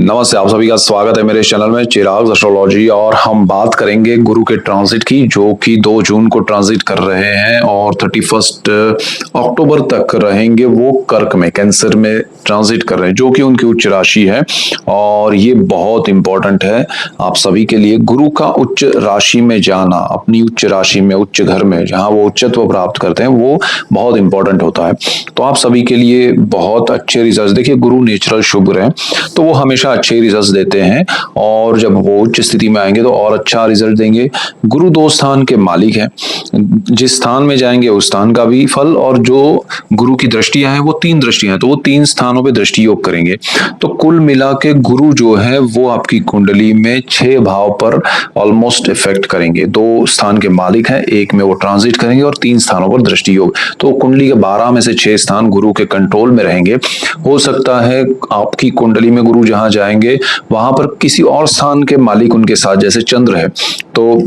नमस्ते, आप सभी का स्वागत है मेरे चैनल में चिराग एस्ट्रोलॉजी। और हम बात करेंगे गुरु के ट्रांजिट की, जो कि 2 जून को ट्रांजिट कर रहे हैं और 31 अक्टूबर तक रहेंगे। वो कर्क में, कैंसर में ट्रांजिट कर रहे हैं, जो कि उनकी उच्च राशि है। और ये बहुत इंपॉर्टेंट है आप सभी के लिए। गुरु का उच्च राशि में जाना, अपनी उच्च राशि में, उच्च घर में जहां वो उच्चत्व प्राप्त करते हैं, वो बहुत इंपॉर्टेंट होता है। तो आप सभी के लिए बहुत अच्छे रिजल्ट। देखिए, गुरु नेचुरल शुभ ग्रह, तो वो हमेशा अच्छे रिजल्ट देते हैं और जब वो उच्च स्थिति में आएंगे तो और अच्छा रिजल्ट देंगे। गुरु 2 स्थान के मालिक हैं, जिस स्थान में जाएंगे उस स्थान का भी फल, और जो गुरु की दृष्टियां हैं वो 3 दृष्टियां हैं, तो वो 3 स्थानों पे दृष्टि योग करेंगे। तो कुल मिला के गुरु जो है वो आपकी कुंडली में 6 भाव पर ऑलमोस्ट इफेक्ट करेंगे। 2 स्थान के मालिक हैं, एक में वो ट्रांजिट करेंगे और 3 स्थानों पर दृष्टि योग। तो कुंडली के 12 में से 6 स्थान गुरु के कंट्रोल में रहेंगे। हो सकता है आपकी कुंडली में गुरु जहां जाएंगे वहां पर किसी और स्थान के मालिक उनके साथ, जैसे चंद्र है तो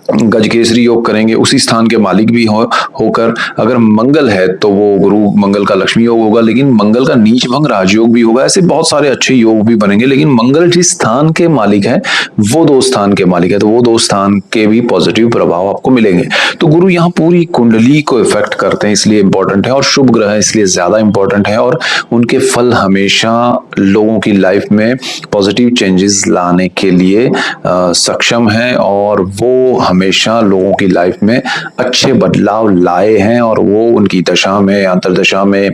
गजकेसरी योग करेंगे, उसी स्थान के मालिक भी होकर। अगर मंगल है तो वो गुरु मंगल का लक्ष्मी योग होगा, लेकिन मंगल का नीच भंग राजयोग भी होगा। ऐसे बहुत सारे अच्छे योग भी बनेंगे, लेकिन मंगल जिस स्थान के मालिक है वो 2 स्थान के मालिक है, तो वो 2 स्थान के भी पॉजिटिव प्रभाव आपको मिलेंगे। तो गुरु यहाँ पूरी कुंडली को इफेक्ट करते हैं, इसलिए इंपॉर्टेंट है, और शुभ ग्रह है इसलिए ज्यादा इंपॉर्टेंट है। और उनके फल हमेशा लोगों की लाइफ में पॉजिटिव चेंजेस लाने के लिए सक्षम है, और वो हमेशा लोगों की लाइफ में अच्छे बदलाव लाए हैं। और वो उनकी दशा में, अंतर्दशा में,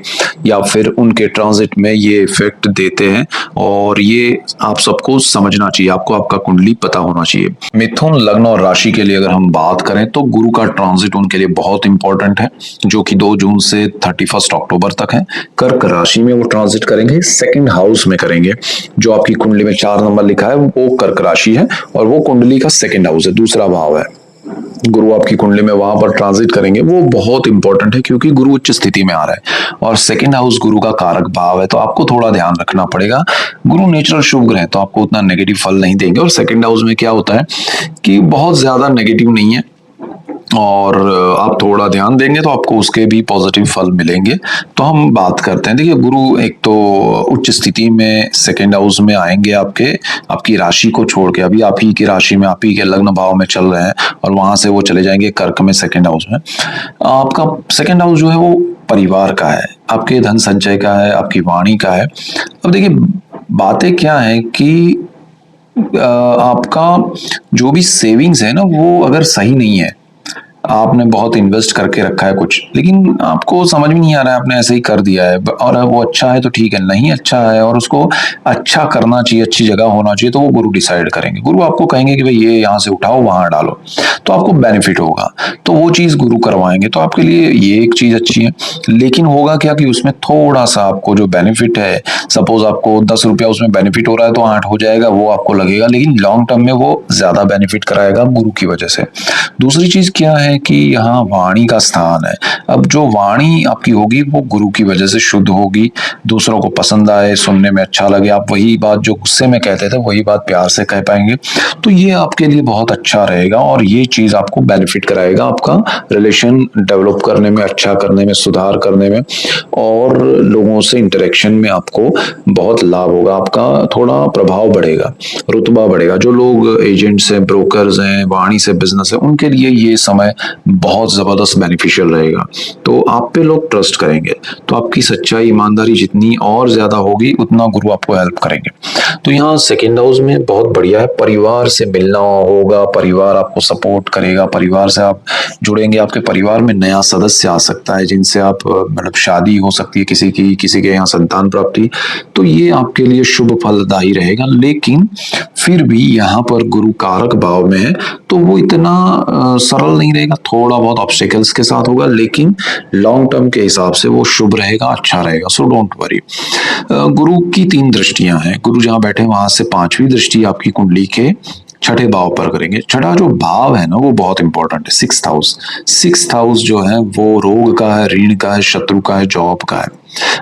या फिर उनके ट्रांजिट में ये इफेक्ट देते हैं। और ये आप सबको समझना चाहिए, आपको आपका कुंडली पता होना चाहिए। मिथुन लग्न और राशि के लिए अगर हम बात करें तो गुरु का ट्रांजिट उनके लिए बहुत इंपॉर्टेंट है, जो कि 2 जून से 31 अक्टूबर तक है। कर्क राशि में वो ट्रांजिट करेंगे, 2nd हाउस में करेंगे। जो आपकी कुंडली में 4 नंबर लिखा है वो कर्क राशि है, और वो कुंडली का 2nd हाउस है, दूसरा भाव है। गुरु आपकी कुंडली में वहां पर ट्रांजिट करेंगे, वो बहुत इंपॉर्टेंट है, क्योंकि गुरु उच्च स्थिति में आ रहा है और 2nd हाउस गुरु का कारक भाव है। तो आपको थोड़ा ध्यान रखना पड़ेगा। गुरु नेचुरल शुभ ग्रह है, तो आपको उतना नेगेटिव फल नहीं देंगे। और 2nd हाउस में क्या होता है कि बहुत ज्यादा नेगेटिव नहीं है, और आप थोड़ा ध्यान देंगे तो आपको उसके भी पॉजिटिव फल मिलेंगे। तो हम बात करते हैं। देखिए, गुरु एक तो उच्च स्थिति में 2nd हाउस में आएंगे, आपकी राशि को छोड़ के। अभी आप ही की राशि में, आप ही के लग्न भाव में चल रहे हैं, और वहां से वो चले जाएंगे कर्क में, 2nd हाउस में। आपका 2nd हाउस जो है वो परिवार का है, आपके धन संचय का है, आपकी वाणी का है। अब देखिए, बातें क्या है कि आपका जो भी सेविंग्स है ना, वो अगर सही नहीं है, आपने बहुत इन्वेस्ट करके रखा है कुछ, लेकिन आपको समझ में नहीं आ रहा है, आपने ऐसे ही कर दिया है, और वो अच्छा है तो ठीक है, नहीं अच्छा है और उसको अच्छा करना चाहिए, अच्छी जगह होना चाहिए, तो वो गुरु डिसाइड करेंगे। गुरु आपको कहेंगे कि भाई ये यहाँ से उठाओ, वहां डालो, तो आपको बेनिफिट होगा, तो वो चीज गुरु करवाएंगे। तो आपके लिए ये एक चीज अच्छी है। लेकिन होगा क्या कि उसमें थोड़ा सा आपको जो बेनिफिट है, सपोज आपको 10 रुपया उसमें बेनिफिट हो रहा है तो 8 हो जाएगा, वो आपको लगेगा, लेकिन लॉन्ग टर्म में वो ज्यादा बेनिफिट कराएगा गुरु की वजह से। दूसरी चीज क्या है कि यहाँ वाणी का स्थान है। अब जो वाणी आपकी होगी वो गुरु की वजह से शुद्ध होगी, दूसरों को पसंद आए, सुनने में अच्छा लगे, आप वही बात जो गुस्से में कहते थे वही बात प्यार से कह पाएंगे। तो ये आपके लिए बहुत अच्छा रहेगा, और ये चीज आपको बेनिफिट कराएगा, आपका रिलेशन डेवलप करने में, अच्छा करने में, सुधार करने में, और लोगों से इंटरेक्शन में आपको बहुत लाभ होगा। आपका थोड़ा प्रभाव बढ़ेगा, रुतबा बढ़ेगा। जो लोग एजेंट्स हैं, ब्रोकर्स हैं, वाणी से बिजनेस है, उनके लिए ये समय बहुत जबरदस्त बेनिफिशियल रहेगा। तो आप पे लोग ट्रस्ट करेंगे, तो आपकी सच्चाई, ईमानदारी जितनी और ज्यादा होगी, उतना गुरु आपको हेल्प करेंगे। तो यहाँ 2nd हाउस में बहुत बढ़िया है। परिवार से मिलना होगा, परिवार आपको सपोर्ट करेगा, परिवार से आप जुड़ेंगे, आपके परिवार में नया सदस्य आ सकता है, जिनसे आप मतलब शादी हो सकती है किसी के यहाँ संतान प्राप्ति। तो ये आपके लिए शुभ फलदायी रहेगा। लेकिन फिर भी यहाँ पर गुरु कारक भाव में है, तो वो इतना सरल नहीं रहेगा, थोड़ा बहुत ऑब्स्टिकल्स के साथ होगा, लेकिन लॉन्ग टर्म के हिसाब से वो शुभ रहेगा, अच्छा रहेगा। So don't worry. गुरु की 3 दृष्टियां हैं, गुरु जहां बैठे वहां से 5वीं दृष्टि आपकी कुंडली के 6ठे भाव पर करेंगे। 6ठा जो भाव है ना वो बहुत इंपॉर्टेंट है, 6th हाउस। 6th हाउस जो है वो रोग का है, ऋण का है, शत्रु का है, जॉब का है।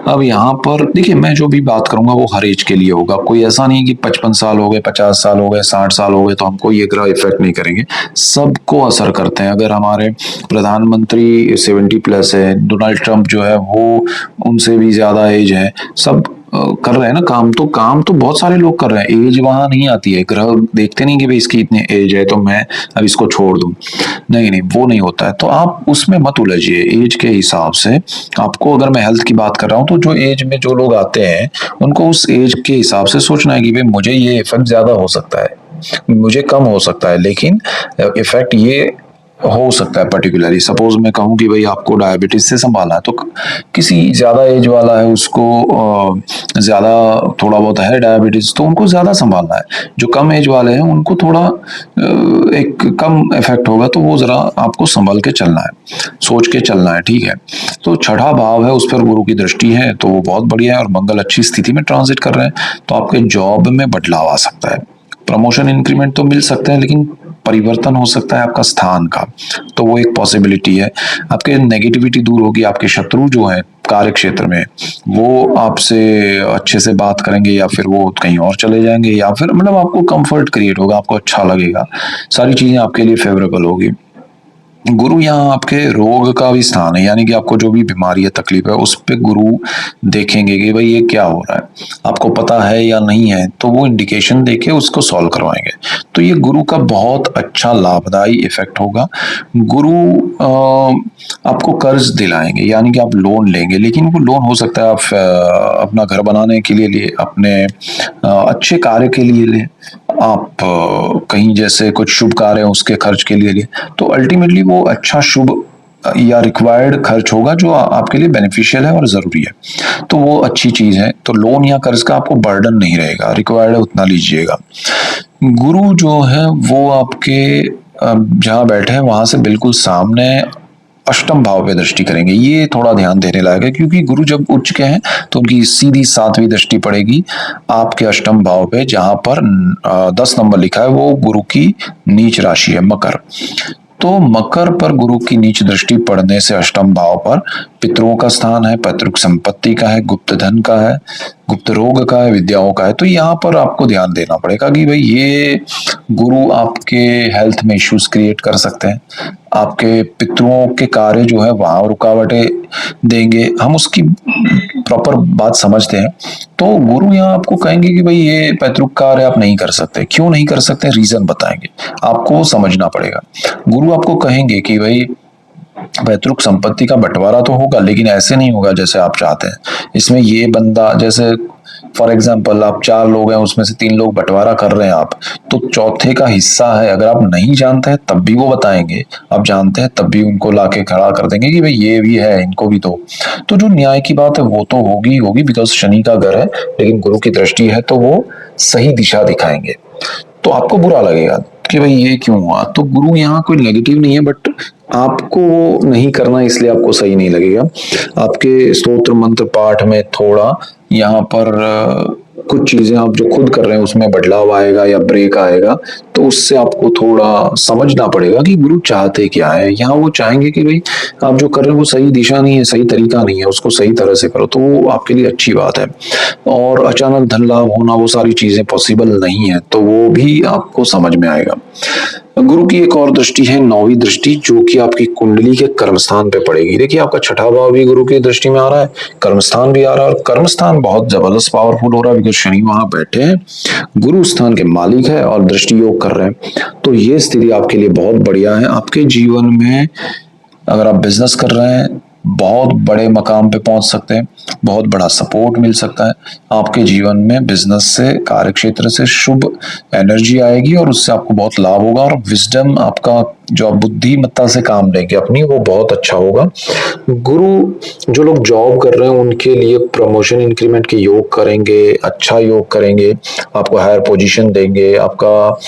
अब यहाँ पर देखिए, मैं जो भी बात करूंगा वो हर एज के लिए होगा। कोई ऐसा नहीं कि 55 साल हो गए, 50 साल हो गए, 60 साल हो गए तो हमको ये ग्रह इफेक्ट नहीं करेंगे। सबको असर करते हैं। अगर हमारे प्रधानमंत्री 70+ है, डोनाल्ड ट्रंप जो है वो उनसे भी ज्यादा एज है, सब कर रहे हैं ना काम। तो काम तो बहुत सारे लोग कर रहे हैं, एज वहां नहीं आती है। ग्रह देखते नहीं कि भाई इसकी इतनी एज है तो मैं अब इसको छोड़ दूं। नहीं नहीं, वो नहीं होता है। तो आप उसमें मत उलझिए एज के हिसाब से। आपको, अगर मैं हेल्थ की बात कर रहा हूँ, तो जो एज में जो लोग आते हैं उनको उस एज के हिसाब से सोचना है कि भाई मुझे ये इफेक्ट ज्यादा हो सकता है, मुझे कम हो सकता है, लेकिन इफेक्ट ये हो सकता है। पर्टिकुलरली सपोज मैं कहूँ कि भाई आपको डायबिटीज से संभालना है, तो किसी ज्यादा एज वाला है, उसको ज्यादा थोड़ा बहुत है डायबिटीज, तो उनको ज्यादा संभालना है। जो कम एज वाले हैं उनको थोड़ा एक कम इफेक्ट होगा, तो वो जरा आपको संभल के चलना है, सोच के चलना है, ठीक है। तो छठा भाव है, उस पर गुरु की दृष्टि है, तो वो बहुत बढ़िया है। और मंगल अच्छी स्थिति में ट्रांजिट कर रहे हैं, तो आपके जॉब में बदलाव आ सकता है। प्रमोशन इंक्रीमेंट तो मिल सकते हैं, लेकिन परिवर्तन हो सकता है आपका स्थान का, तो वो एक पॉसिबिलिटी है। आपके नेगेटिविटी दूर होगी। आपके शत्रु जो हैं कार्य क्षेत्र में, वो आपसे अच्छे से बात करेंगे, या फिर वो कहीं और चले जाएंगे, या फिर मतलब आपको कंफर्ट क्रिएट होगा, आपको अच्छा लगेगा, सारी चीजें आपके लिए फेवरेबल होगी। गुरु यहाँ आपके रोग का भी स्थान है, यानी कि आपको जो भी बीमारी है, तकलीफ है, उस पे गुरु देखेंगे कि भाई ये क्या हो रहा है, आपको पता है या नहीं है, तो वो इंडिकेशन देके उसको सॉल्व करवाएंगे। तो ये गुरु का बहुत अच्छा लाभदायी इफेक्ट होगा। गुरु आपको कर्ज दिलाएंगे, यानी कि आप लोन लेंगे, लेकिन वो लोन हो सकता है आप अपना घर बनाने के लिए लिए, अपने अच्छे कार्य के लिए ले, आप कहीं जैसे कुछ शुभ कार्य है उसके खर्च के लिए ले। तो अल्टीमेटली वो अच्छा शुभ या रिक्वायर्ड खर्च होगा, जो आपके लिए बेनिफिशियल है और जरूरी है, तो वो अच्छी चीज है। तो लोन या कर्ज का आपको बर्डन नहीं रहेगा, रिक्वायर्ड है उतना लीजिएगा। गुरु जो है वो आपके जहाँ बैठे हैं वहां से बिल्कुल सामने अष्टम भाव पे दृष्टि करेंगे। ये थोड़ा ध्यान देने लायक है, क्योंकि गुरु जब उच्च के हैं तो उनकी सीधी 7वीं दृष्टि पड़ेगी आपके अष्टम भाव पे, जहां पर 10 नंबर लिखा है, वो गुरु की नीच राशि है, मकर। तो मकर पर गुरु की नीच दृष्टि पड़ने से अष्टम भाव पर पितरों का स्थान है, पैतृक संपत्ति का है, गुप्त धन का है, गुप्त रोग का है, विद्याओं का है। तो यहाँ पर आपको ध्यान देना पड़ेगा कि भाई ये गुरु आपके हेल्थ में इश्यूज क्रिएट कर सकते हैं, आपके पितरों के कार्य जो है वहां रुकावटें देंगे। हम उसकी प्रॉपर बात समझते हैं। तो गुरु यहाँ आपको कहेंगे कि भाई ये पैतृक कार्य आप नहीं कर सकते। क्यों नहीं कर सकते, रीजन बताएंगे, आपको समझना पड़ेगा। गुरु आपको कहेंगे कि भाई पैतृक संपत्ति का बंटवारा तो होगा, लेकिन ऐसे नहीं होगा जैसे आप चाहते हैं। इसमें ये बंदा, जैसे फॉर एग्जाम्पल आप 4 लोग हैं, उसमें से 3 लोग बंटवारा कर रहे हैं आप, तो चौथे का हिस्सा है, अगर आप नहीं जानते हैं तब भी वो बताएंगे, आप जानते हैं तब भी उनको लाके खड़ा कर देंगे कि भाई ये भी है, इनको भी दो। तो जो न्याय की बात है वो तो होगी होगी, बिकॉज शनि का घर है, लेकिन गुरु की दृष्टि है तो वो सही दिशा दिखाएंगे। तो आपको बुरा लगेगा कि भाई ये क्यों हुआ। तो गुरु यहाँ कोई नेगेटिव नहीं है, बट आपको वो नहीं करना, इसलिए आपको सही नहीं लगेगा। आपके स्तोत्र मंत्र पाठ में थोड़ा यहाँ पर कुछ चीजें आप जो खुद कर रहे हैं उसमें बदलाव आएगा या ब्रेक आएगा, तो उससे आपको थोड़ा समझना पड़ेगा कि गुरु चाहते क्या है। यहाँ वो चाहेंगे कि भाई आप जो कर रहे हो वो सही दिशा नहीं है, सही तरीका नहीं है, उसको सही तरह से करो, तो वो आपके लिए अच्छी बात है। और अचानक धन लाभ होना, वो सारी चीजें पॉसिबल नहीं है, तो वो भी आपको समझ में आएगा। गुरु की एक और दृष्टि है 9वीं दृष्टि, जो कि आपकी कुंडली के कर्मस्थान पे पड़ेगी। देखिए आपका छठा भाव भी गुरु की दृष्टि में आ रहा है, कर्मस्थान भी आ रहा है, और कर्मस्थान बहुत जबरदस्त पावरफुल हो रहा है, बिकॉज शनि वहां बैठे हैं, गुरु स्थान के मालिक है और दृष्टि योग कर रहे हैं। तो ये स्थिति आपके लिए बहुत बढ़िया है। आपके जीवन में अगर आप बिजनेस कर रहे हैं, बहुत बड़े मकाम पे पहुंच सकते हैं, बहुत बड़ा सपोर्ट मिल सकता है। आपके जीवन में बिजनेस से, कार्य क्षेत्र से शुभ एनर्जी आएगी, और उससे आपको बहुत लाभ होगा। और विजडम, आपका जो आप बुद्धिमत्ता से काम लेंगे अपनी, वो बहुत अच्छा होगा। गुरु जो लोग जॉब कर रहे हैं उनके लिए प्रमोशन इंक्रीमेंट के योग करेंगे, अच्छा योग करेंगे, आपको हायर पोजीशन देंगे, आपका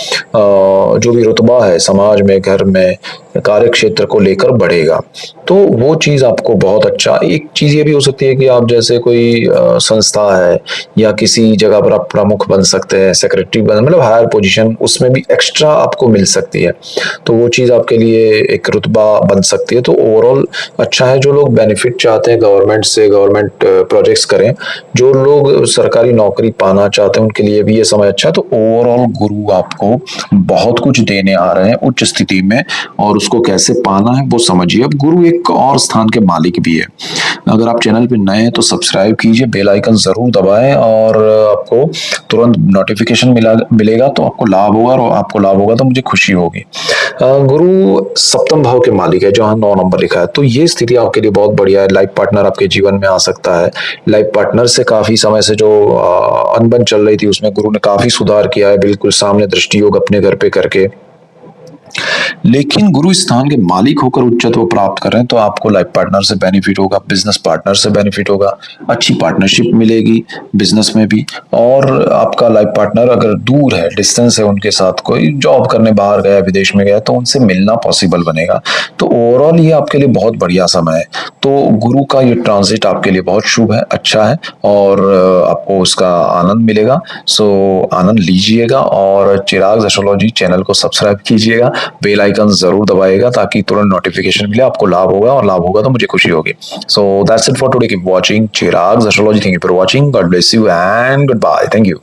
जो भी रुतबा है समाज में, घर में, कार्य क्षेत्र को लेकर बढ़ेगा। तो वो चीज आपको बहुत अच्छा। एक चीज ये भी हो सकती है कि आप आप जैसे कोई संस्था है या किसी जगह पर आप प्रमुख बन सकते हैं, सेक्रेटरी बन, मतलब हायर पोजीशन, उसमें भी एक्स्ट्रा आपको मिल सकती है। तो वो चीज़ आपके लिए एक रुतबा बन सकती है। तो ओवरऑल अच्छा है। जो लोग बेनिफिट चाहते हैं गवर्नमेंट से, गवर्नमेंट प्रोजेक्ट्स करें, जो लोग सरकारी नौकरी पाना चाहते हैं उनके लिए भी ये समय अच्छा है। तो ओवरऑल गुरु आपको बहुत कुछ देने आ रहे हैं उच्च स्थिति में, और उसको कैसे पाना है वो समझिए। अब गुरु एक और स्थान के मालिक भी है। अगर आप चैनल पे नए हैं तो सब्सक्राइब कीजिए, बेल आइकन जरूर दबाएं, और आपको तुरंत नोटिफिकेशन मिलेगा तो आपको लाभ होगा, और आपको लाभ होगा तो मुझे खुशी होगी। गुरु सप्तम भाव के मालिक है, जहां 9 नंबर लिखा है, तो ये स्थिति आपके लिए बहुत बढ़िया है। लाइफ पार्टनर आपके जीवन में आ सकता है। लाइफ पार्टनर से काफी समय से जो अनबन चल रही थी उसमें गुरु ने काफी सुधार किया है, बिल्कुल सामने दृष्टि योग अपने घर पे करके। लेकिन गुरु स्थान के मालिक होकर उच्चत्व प्राप्त कर रहे हैं, तो आपको लाइफ पार्टनर से बेनिफिट होगा, बिजनेस पार्टनर से बेनिफिट होगा, अच्छी पार्टनरशिप मिलेगी बिजनेस में भी। और आपका लाइफ पार्टनर अगर दूर है, डिस्टेंस है, उनके साथ कोई जॉब करने बाहर गया, विदेश में गया, तो उनसे मिलना पॉसिबल बनेगा। तो ओवरऑल ये आपके लिए बहुत बढ़िया समय है। तो गुरु का ये ट्रांजिट आपके लिए बहुत शुभ है, अच्छा है, और आपको उसका आनंद मिलेगा। सो आनंद लीजिएगा, और चिराग एस्ट्रोलॉजी चैनल को सब्सक्राइब कीजिएगा, बेल आइकन जरूर दबाइएगा ताकि तुरंत नोटिफिकेशन मिले, आपको लाभ होगा, और लाभ होगा तो मुझे खुशी होगी। So that's it for today. Keep watching Chirag astrology. Thank you for watching. God bless you and goodbye. Thank you.